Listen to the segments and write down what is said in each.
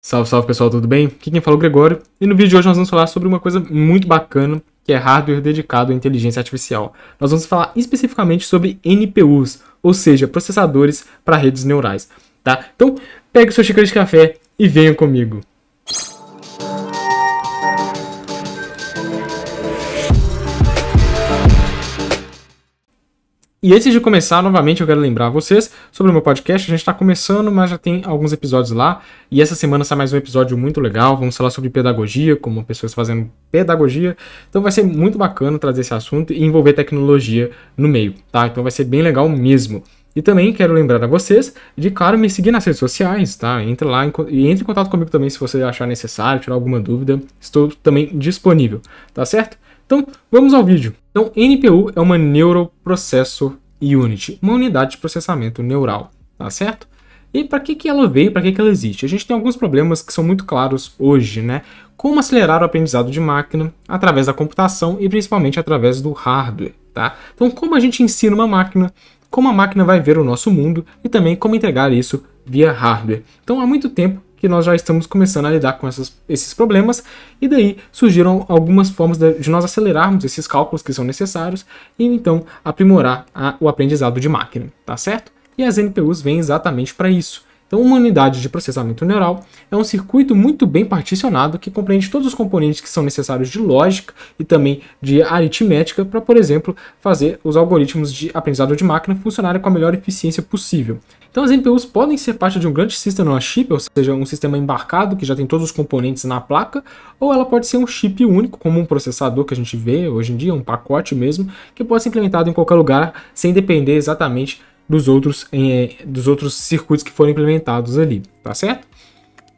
Salve, salve pessoal, tudo bem? Aqui quem fala é o Gregório, e no vídeo de hoje nós vamos falar sobre uma coisa muito bacana, que é hardware dedicado à inteligência artificial. Nós vamos falar especificamente sobre NPUs, ou seja, processadores para redes neurais, tá? Então, pegue sua xícara de café e venha comigo. E antes de começar, novamente, eu quero lembrar vocês sobre o meu podcast. A gente está começando, mas já tem alguns episódios lá. E essa semana sai mais um episódio muito legal. Vamos falar sobre pedagogia, como pessoas fazendo pedagogia. Então vai ser muito bacana trazer esse assunto e envolver tecnologia no meio, tá? Então vai ser bem legal mesmo. E também quero lembrar a vocês de, claro, me seguir nas redes sociais, tá? Entre lá e entre em contato comigo também se você achar necessário, tirar alguma dúvida. Estou também disponível, tá certo? Então, vamos ao vídeo. Então, NPU é uma Neural Processor Unit, uma unidade de processamento neural, tá certo? E para que ela veio, para que ela existe? A gente tem alguns problemas que são muito claros hoje, né? Como acelerar o aprendizado de máquina através da computação e principalmente através do hardware, tá? Então, como a gente ensina uma máquina, como a máquina vai ver o nosso mundo e também como entregar isso via hardware. Então, há muito tempo que nós já estamos começando a lidar com esses problemas, e daí surgiram algumas formas de nós acelerarmos esses cálculos que são necessários e então aprimorar o aprendizado de máquina, tá certo? E as NPUs vêm exatamente para isso. Então, uma unidade de processamento neural é um circuito muito bem particionado que compreende todos os componentes que são necessários de lógica e também de aritmética para, por exemplo, fazer os algoritmos de aprendizado de máquina funcionarem com a melhor eficiência possível. Então, as NPUs podem ser parte de um grande System on a Chip, ou seja, um sistema embarcado que já tem todos os componentes na placa, ou ela pode ser um chip único, como um processador que a gente vê hoje em dia, um pacote mesmo, que pode ser implementado em qualquer lugar sem depender exatamente dos outros circuitos que foram implementados ali, tá certo?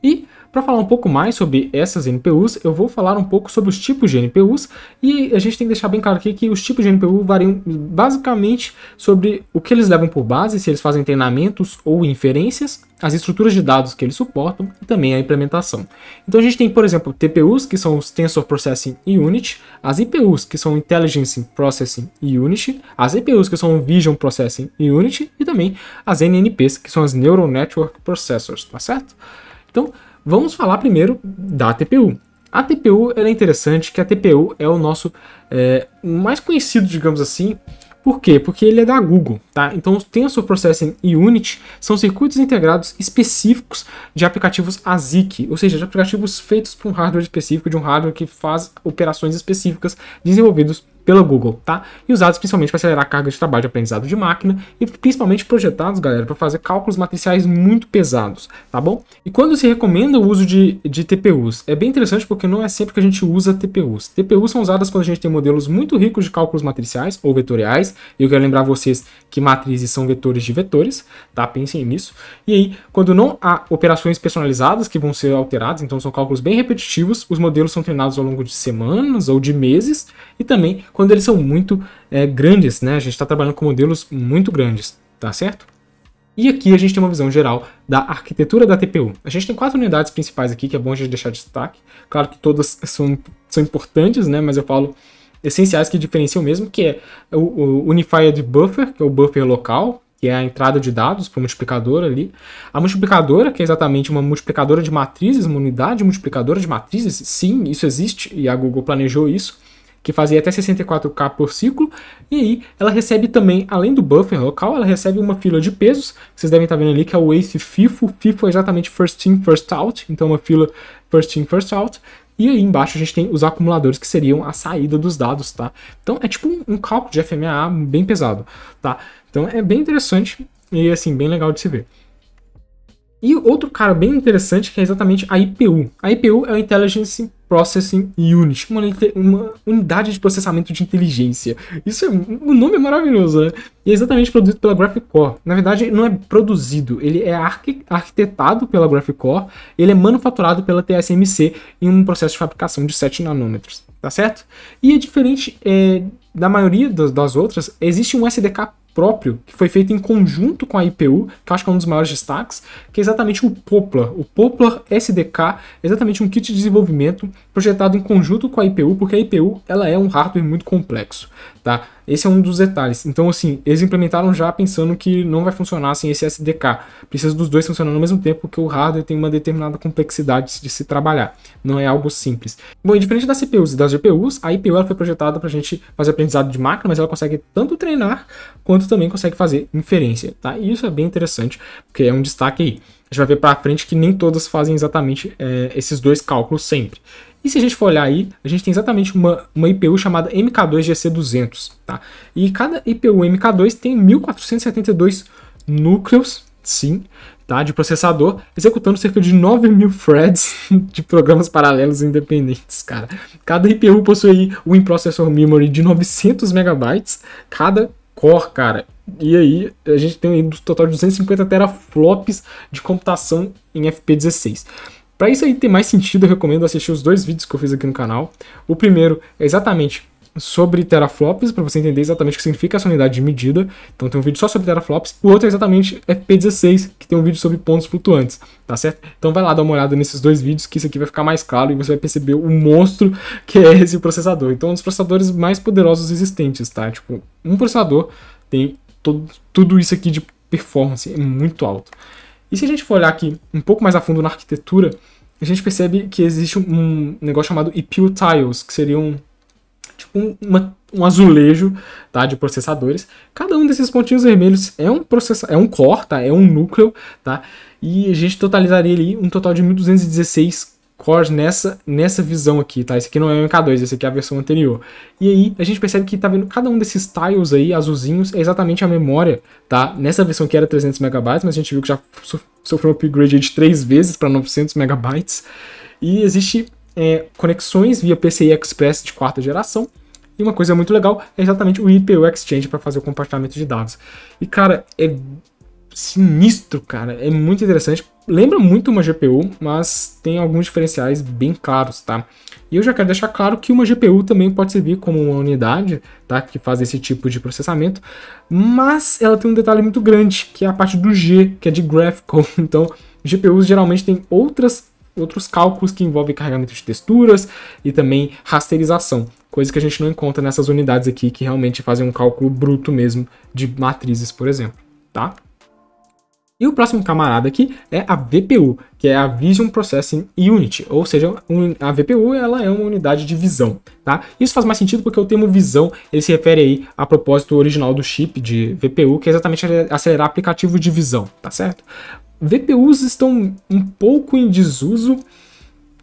E para falar um pouco mais sobre essas NPUs, eu vou falar um pouco sobre os tipos de NPUs, e a gente tem que deixar bem claro aqui que os tipos de NPU variam basicamente sobre o que eles levam por base, se eles fazem treinamentos ou inferências, as estruturas de dados que eles suportam e também a implementação. Então a gente tem, por exemplo, TPUs, que são os Tensor Processing Unit, as IPUs, que são Intelligence Processing Unit, as EPUs, que são Vision Processing Unit, e também as NNPs, que são as Neural Network Processors, tá certo? Então, vamos falar primeiro da TPU. A TPU ela é interessante, que a TPU é o nosso mais conhecido, digamos assim. Por quê? Porque ele é da Google, tá? Então, os Tensor Processing Unit são circuitos integrados específicos de aplicativos ASIC, ou seja, de aplicativos feitos para um hardware específico, de um hardware que faz operações específicas desenvolvidos pela Google, tá? E usados principalmente para acelerar a carga de trabalho de aprendizado de máquina e principalmente projetados, galera, para fazer cálculos matriciais muito pesados, tá bom? E quando se recomenda o uso de TPUs? É bem interessante porque não é sempre que a gente usa TPUs. TPUs são usadas quando a gente tem modelos muito ricos de cálculos matriciais ou vetoriais, e eu quero lembrar vocês que matrizes são vetores de vetores, tá? Pensem nisso. E aí, quando não há operações personalizadas que vão ser alteradas, então são cálculos bem repetitivos, os modelos são treinados ao longo de semanas ou de meses, e também quando eles são muito grandes, né? A gente está trabalhando com modelos muito grandes, tá certo? E aqui a gente tem uma visão geral da arquitetura da TPU. A gente tem 4 unidades principais aqui, que é bom a gente deixar de destaque. Claro que todas são importantes, né? Mas eu falo essenciais que diferenciam mesmo, que é o Unified Buffer, que é o buffer local, que é a entrada de dados para o multiplicador ali. A multiplicadora, que é exatamente uma multiplicadora de matrizes, uma unidade multiplicadora de matrizes. Sim, isso existe e a Google planejou isso, que fazia até 64K por ciclo, e aí ela recebe também, além do buffer local, ela recebe uma fila de pesos, que vocês devem estar vendo ali, que é o Eighth FIFO. FIFO é exatamente First In, First Out, então uma fila First In, First Out, e aí embaixo a gente tem os acumuladores, que seriam a saída dos dados, tá? Então é tipo um cálculo de FMAA bem pesado, tá? Então é bem interessante e, assim, bem legal de se ver. E outro cara bem interessante que é exatamente a IPU. A IPU é o Intelligence Processing Unit, uma unidade de processamento de inteligência. O nome é maravilhoso, né? E é exatamente produzido pela Graphcore. Na verdade, não é produzido, ele é arquitetado pela Graphcore, ele é manufaturado pela TSMC em um processo de fabricação de 7 nanômetros, tá certo? E é diferente da maioria das outras, existe um SDK próprio, que foi feito em conjunto com a IPU, que eu acho que é um dos maiores destaques, que é exatamente o Poplar. O Poplar SDK é exatamente um kit de desenvolvimento projetado em conjunto com a IPU, porque a IPU ela é um hardware muito complexo, tá? Esse é um dos detalhes. Então, assim, eles implementaram já pensando que não vai funcionar sem esse SDK. Precisa dos dois funcionando ao mesmo tempo, porque o hardware tem uma determinada complexidade de se trabalhar. Não é algo simples. Bom, e diferente das CPUs e das GPUs, a IPU ela foi projetada para a gente fazer aprendizado de máquina, mas ela consegue tanto treinar, quanto também consegue fazer inferência, tá? E isso é bem interessante, porque é um destaque aí. A gente vai ver para frente que nem todas fazem exatamente esses dois cálculos sempre. E se a gente for olhar aí, a gente tem exatamente uma IPU chamada MK2-GC200, tá? E cada IPU MK2 tem 1472 núcleos, sim, tá, de processador, executando cerca de 9.000 threads de programas paralelos independentes, cara. Cada IPU possui um in-processor memory de 900 megabytes, cada core, cara. E aí, a gente tem um total de 250 teraflops de computação em FP16. Para isso aí ter mais sentido, eu recomendo assistir os dois vídeos que eu fiz aqui no canal. O primeiro é exatamente sobre teraflops, para você entender exatamente o que significa essa unidade de medida. Então tem um vídeo só sobre teraflops. O outro é exatamente FP16, que tem um vídeo sobre pontos flutuantes, tá certo? Então vai lá dar uma olhada nesses dois vídeos, que isso aqui vai ficar mais claro e você vai perceber o monstro que é esse processador. Então é um dos processadores mais poderosos existentes, tá? Tipo, um processador tem tudo isso aqui de performance, é muito alto. E se a gente for olhar aqui um pouco mais a fundo na arquitetura, a gente percebe que existe um negócio chamado EPU Tiles, que seriam tipo um azulejo, tá, de processadores. Cada um desses pontinhos vermelhos é um core, tá, é um núcleo, tá, e a gente totalizaria ali um total de 1216 cores nessa visão aqui, tá? Esse aqui não é o MK2, esse aqui é a versão anterior. E aí a gente percebe que tá vendo cada um desses tiles aí, azulzinhos, é exatamente a memória, tá? Nessa versão que era 300 MB, mas a gente viu que já sofreu um upgrade de 3 vezes para 900 MB. E existe conexões via PCI Express de 4ª geração. E uma coisa muito legal é exatamente o IPU Exchange para fazer o compartilhamento de dados. E cara, é sinistro, cara, é muito interessante. Lembra muito uma GPU, mas tem alguns diferenciais bem claros, tá? E eu já quero deixar claro que uma GPU também pode servir como uma unidade, tá? Que faz esse tipo de processamento, mas ela tem um detalhe muito grande, que é a parte do G, que é de Graphical. Então, GPUs geralmente têm outros cálculos que envolvem carregamento de texturas e também rasterização, coisa que a gente não encontra nessas unidades aqui, que realmente fazem um cálculo bruto mesmo de matrizes, por exemplo, tá? E o próximo camarada aqui é a VPU, que é a Vision Processing Unit, ou seja, a VPU ela é uma unidade de visão, tá? Isso faz mais sentido porque o termo visão ele se refere aí a propósito original do chip de VPU, que é exatamente acelerar aplicativo de visão, tá certo? VPUs estão um pouco em desuso,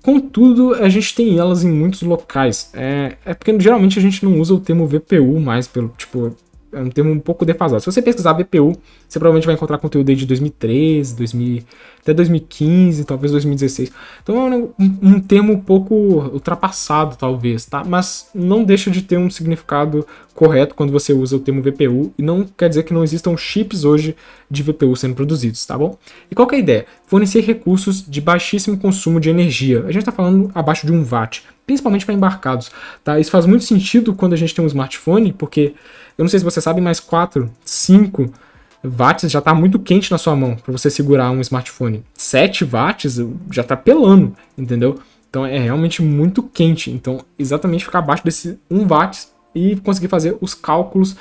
contudo a gente tem elas em muitos locais. É porque geralmente a gente não usa o termo VPU mais pelo tipo. É um termo um pouco defasado. Se você pesquisar VPU, você provavelmente vai encontrar conteúdo aí de 2013, até 2015, talvez 2016. Então é um termo um pouco ultrapassado, talvez, tá? Mas não deixa de ter um significado correto quando você usa o termo VPU, e não quer dizer que não existam chips hoje de VPU sendo produzidos, tá bom? E qual que é a ideia? Fornecer recursos de baixíssimo consumo de energia. A gente está falando abaixo de 1 watt, principalmente para embarcados, tá? Isso faz muito sentido quando a gente tem um smartphone, porque eu não sei se você sabe, mas 4, 5 watts já está muito quente na sua mão para você segurar um smartphone. 7 watts já está pelando, entendeu? Então é realmente muito quente. Então exatamente ficar abaixo desse 1 watt e conseguir fazer os cálculos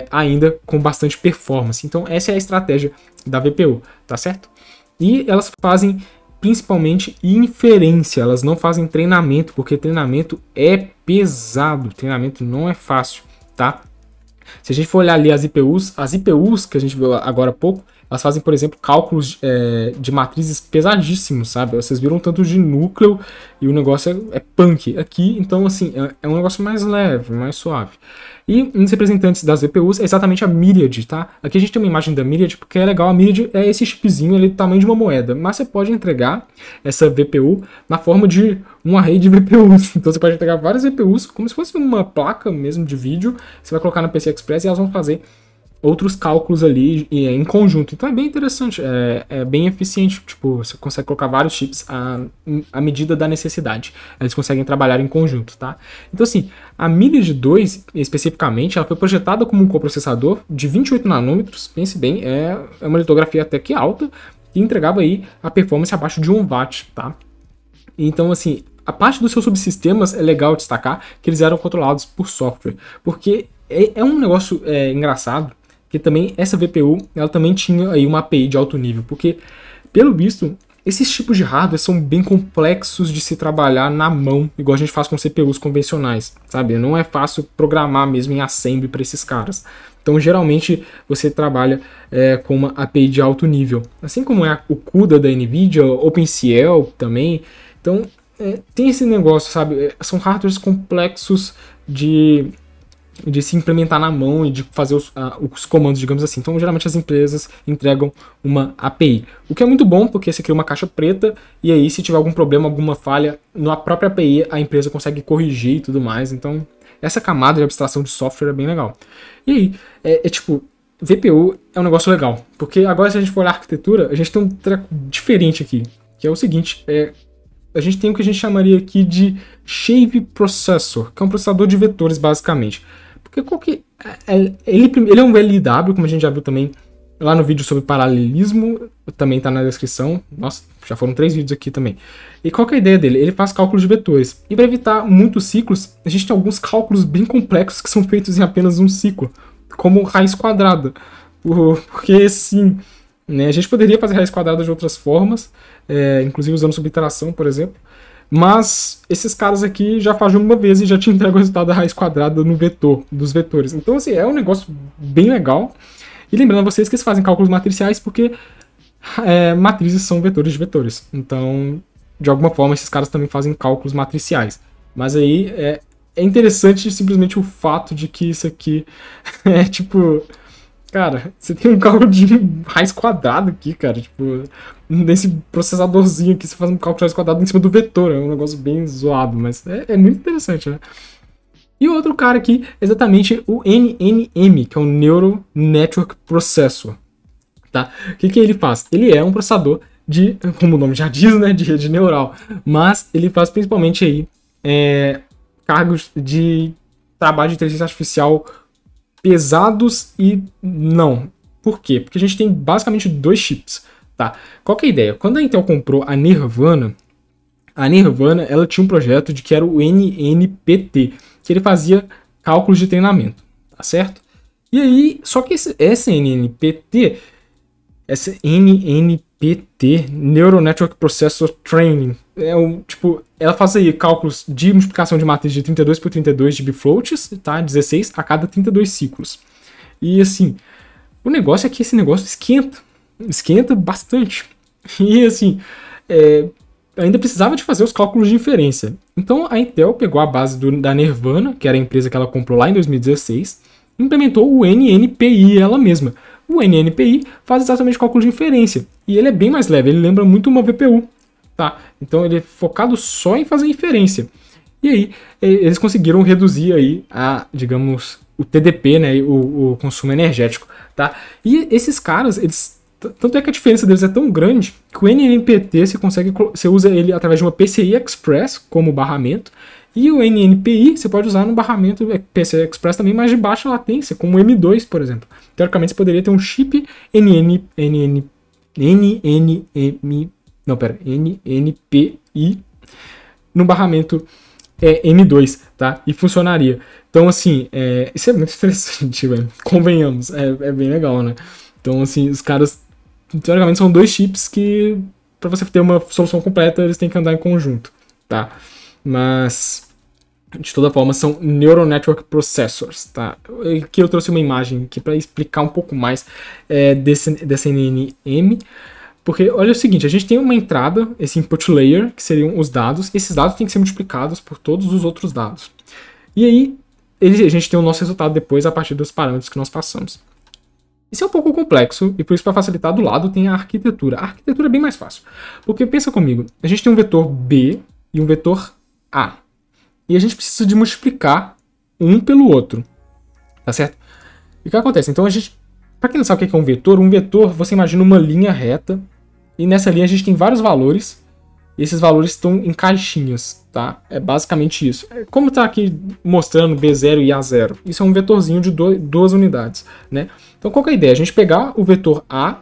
ainda com bastante performance. Então essa é a estratégia da VPU, tá certo? E elas fazem principalmente inferência, elas não fazem treinamento, porque treinamento é pesado, treinamento não é fácil, tá? Se a gente for olhar ali as IPUs que a gente viu agora há pouco, elas fazem, por exemplo, cálculos de matrizes pesadíssimos, sabe? Vocês viram tanto de núcleo e o negócio é punk aqui, então assim, é um negócio mais leve, mais suave. E um dos representantes das VPUs é exatamente a Myriad, tá? Aqui a gente tem uma imagem da Myriad porque é legal, a Myriad é esse chipzinho ali do tamanho de uma moeda, mas você pode entregar essa VPU na forma de um array de VPUs. Então você pode pegar várias VPUs, como se fosse uma placa mesmo de vídeo, você vai colocar na PCI Express e elas vão fazer outros cálculos ali em conjunto. Então é bem interessante, é bem eficiente, tipo, você consegue colocar vários chips à medida da necessidade. Eles conseguem trabalhar em conjunto, tá? Então assim, a Myriad 2, especificamente, ela foi projetada como um coprocessador de 28 nanômetros, pense bem, é uma litografia até que alta, e entregava aí a performance abaixo de 1 watt, tá? Então assim, a parte dos seus subsistemas é legal destacar que eles eram controlados por software, porque é um negócio engraçado, que também essa VPU, ela também tinha aí uma API de alto nível, porque, pelo visto, esses tipos de hardware são bem complexos de se trabalhar na mão, igual a gente faz com CPUs convencionais, sabe? Não é fácil programar mesmo em assembly para esses caras. Então, geralmente, você trabalha com uma API de alto nível. Assim como é o CUDA da NVIDIA, OpenCL também. Então, tem esse negócio, sabe? São hardwares complexos de se implementar na mão e de fazer os comandos, digamos assim. Então, geralmente as empresas entregam uma API. O que é muito bom, porque você cria uma caixa preta e aí, se tiver algum problema, alguma falha na própria API, a empresa consegue corrigir e tudo mais. Então, essa camada de abstração de software é bem legal. E aí, tipo, VPU é um negócio legal. Porque agora, se a gente for olhar a arquitetura, a gente tem um treco diferente aqui. Que é o seguinte, a gente tem o que a gente chamaria aqui de Shave Processor, que é um processador de vetores, basicamente. Porque ele é um LIW, como a gente já viu também lá no vídeo sobre paralelismo, também tá na descrição. Nossa, já foram 3 vídeos aqui também. E qual que é a ideia dele? Ele faz cálculos de vetores. E para evitar muitos ciclos, a gente tem alguns cálculos bem complexos que são feitos em apenas um ciclo, como raiz quadrada. Porque sim, né, a gente poderia fazer raiz quadrada de outras formas, inclusive usando subtração, por exemplo. Mas esses caras aqui já fazem uma vez e já te entregam o resultado da raiz quadrada no vetor, dos vetores. Então, assim, é um negócio bem legal. E lembrando a vocês que eles fazem cálculos matriciais porque matrizes são vetores de vetores. Então, de alguma forma, esses caras também fazem cálculos matriciais. Mas aí é interessante simplesmente o fato de que isso aqui é tipo... Cara, você tem um cálculo de raiz quadrada aqui, cara. Tipo, nesse processadorzinho aqui, você faz um cálculo de raiz quadrada em cima do vetor. É um negócio bem zoado, mas é muito interessante, né? E o outro cara aqui, exatamente o NNM, que é o Neural Network Processor. Tá? O que ele faz? Ele é um processador de, como o nome já diz, né, de rede neural. Mas ele faz principalmente aí cargos de trabalho de inteligência artificial pesados e não. Por quê? Porque a gente tem basicamente 2 chips, tá? Qual que é a ideia? Quando a Intel comprou a Nervana, ela tinha um projeto de que era o NNPT, que ele fazia cálculos de treinamento, tá certo? E aí, só que esse NNPT, Neural Network Processor Training, ela faz aí cálculos de multiplicação de matriz de 32 por 32 de bifloats, tá? 16 a cada 32 ciclos. E assim, o negócio é que esse negócio esquenta bastante. E assim, ainda precisava de fazer os cálculos de inferência. Então a Intel pegou a base da Nervana, que era a empresa que ela comprou lá em 2016, e implementou o NNPI ela mesma. O NNPI faz exatamente cálculo de inferência. E ele é bem mais leve, ele lembra muito uma VPU. Tá? Então ele é focado só em fazer inferência. E aí eles conseguiram reduzir aí digamos, o TDP, né, o consumo energético. Tá? E esses caras, tanto é que a diferença deles é tão grande que o NNPT você usa ele através de uma PCI Express como barramento. E o NNPI você pode usar no barramento PCI Express também, mas de baixa latência, como o M2, por exemplo. Teoricamente, você poderia ter um chip NNPI no barramento M2, tá? E funcionaria. Então, assim, isso é muito interessante, velho. Convenhamos, é bem legal, né? Então, assim, os caras, teoricamente, são 2 chips que, para você ter uma solução completa, eles têm que andar em conjunto, tá? Mas, de toda forma, são Neural Network Processors, tá? Aqui eu trouxe uma imagem aqui para explicar um pouco mais desse NNM, porque olha o seguinte, a gente tem uma entrada, esse input layer, que seriam os dados, esses dados têm que ser multiplicados por todos os outros dados. E aí, a gente tem o nosso resultado depois a partir dos parâmetros que nós passamos. Isso é um pouco complexo, e por isso, para facilitar, do lado tem a arquitetura. A arquitetura é bem mais fácil, porque pensa comigo, a gente tem um vetor B e um vetor A. E a gente precisa de multiplicar um pelo outro. Tá certo? E o que acontece? Então, para quem não sabe o que é um vetor, você imagina uma linha reta. E nessa linha a gente tem vários valores. E esses valores estão em caixinhas, tá? É basicamente isso. Como está aqui mostrando B0 e A0. Isso é um vetorzinho de 2 unidades, né? Então, qual que é a ideia? A gente pegar o vetor A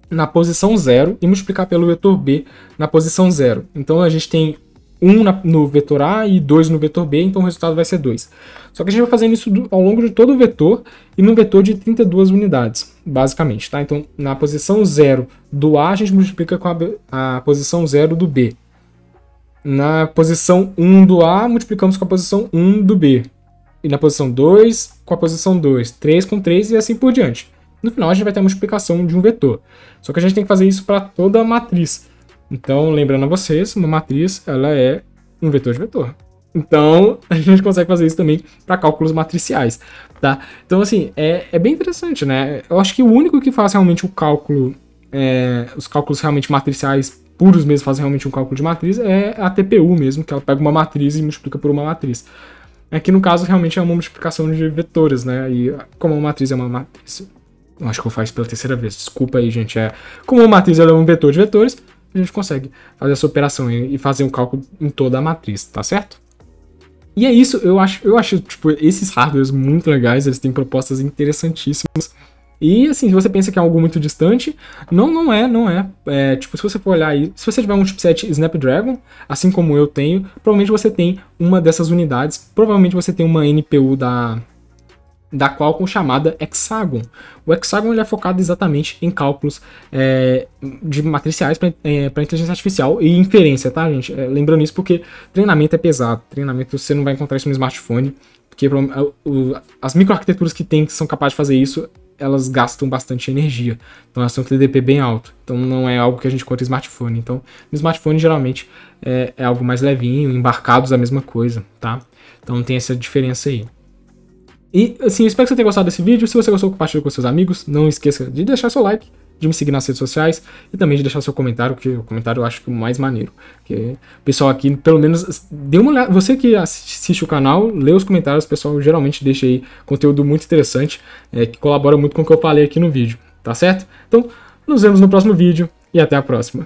na posição 0 e multiplicar pelo vetor B na posição 0. Então, a gente tem 1 no vetor A e 2 no vetor B, então o resultado vai ser 2. Só que a gente vai fazendo isso ao longo de todo o vetor e num vetor de 32 unidades, basicamente, tá? Então, na posição 0 do A, a gente multiplica com a posição 0 do B. Na posição 1 do A, multiplicamos com a posição 1 do B. E na posição 2, com a posição 2. 3 com 3 e assim por diante. No final, a gente vai ter a multiplicação de um vetor. Só que a gente tem que fazer isso para toda a matriz. Então, lembrando a vocês, uma matriz ela é um vetor de vetor. Então, a gente consegue fazer isso também para cálculos matriciais, tá? Então, assim, é bem interessante, né? Eu acho que o único que faz realmente o cálculo, os cálculos realmente matriciais puros mesmo, fazem realmente um cálculo de matriz, é a TPU mesmo, que ela pega uma matriz e multiplica por uma matriz. Aqui, no caso, realmente é uma multiplicação de vetores, né? E como uma matriz é uma matriz... Eu acho que eu faço pela terceira vez, desculpa aí, gente. Como uma matriz ela é um vetor de vetores, a gente consegue fazer essa operação e fazer um cálculo em toda a matriz, tá certo? E é isso, eu acho tipo, esses hardwares muito legais, eles têm propostas interessantíssimas. E assim, se você pensa que é algo muito distante, não é. Tipo, se você for olhar aí, se você tiver um chipset Snapdragon, assim como eu tenho, provavelmente você tem uma dessas unidades, provavelmente você tem uma NPU da Qualcomm chamada Hexagon. O Hexagon ele é focado exatamente em cálculos de matriciais para inteligência artificial e inferência, tá, gente? Lembrando isso porque treinamento é pesado. Treinamento você não vai encontrar isso no smartphone, porque as microarquiteturas que tem que são capazes de fazer isso, elas gastam bastante energia. Então elas têm um TDP bem alto. Então não é algo que a gente encontra em smartphone. Então no smartphone geralmente é algo mais levinho, embarcados a mesma coisa, tá? Então tem essa diferença aí. E, assim, eu espero que você tenha gostado desse vídeo. Se você gostou, compartilhe com seus amigos. Não esqueça de deixar seu like, de me seguir nas redes sociais e também de deixar seu comentário, que o comentário eu acho que é o mais maneiro. Porque o pessoal aqui, pelo menos, dê uma olhada. Você que assiste o canal, lê os comentários. O pessoal geralmente deixa aí conteúdo muito interessante, que colabora muito com o que eu falei aqui no vídeo, tá certo? Então, nos vemos no próximo vídeo e até a próxima.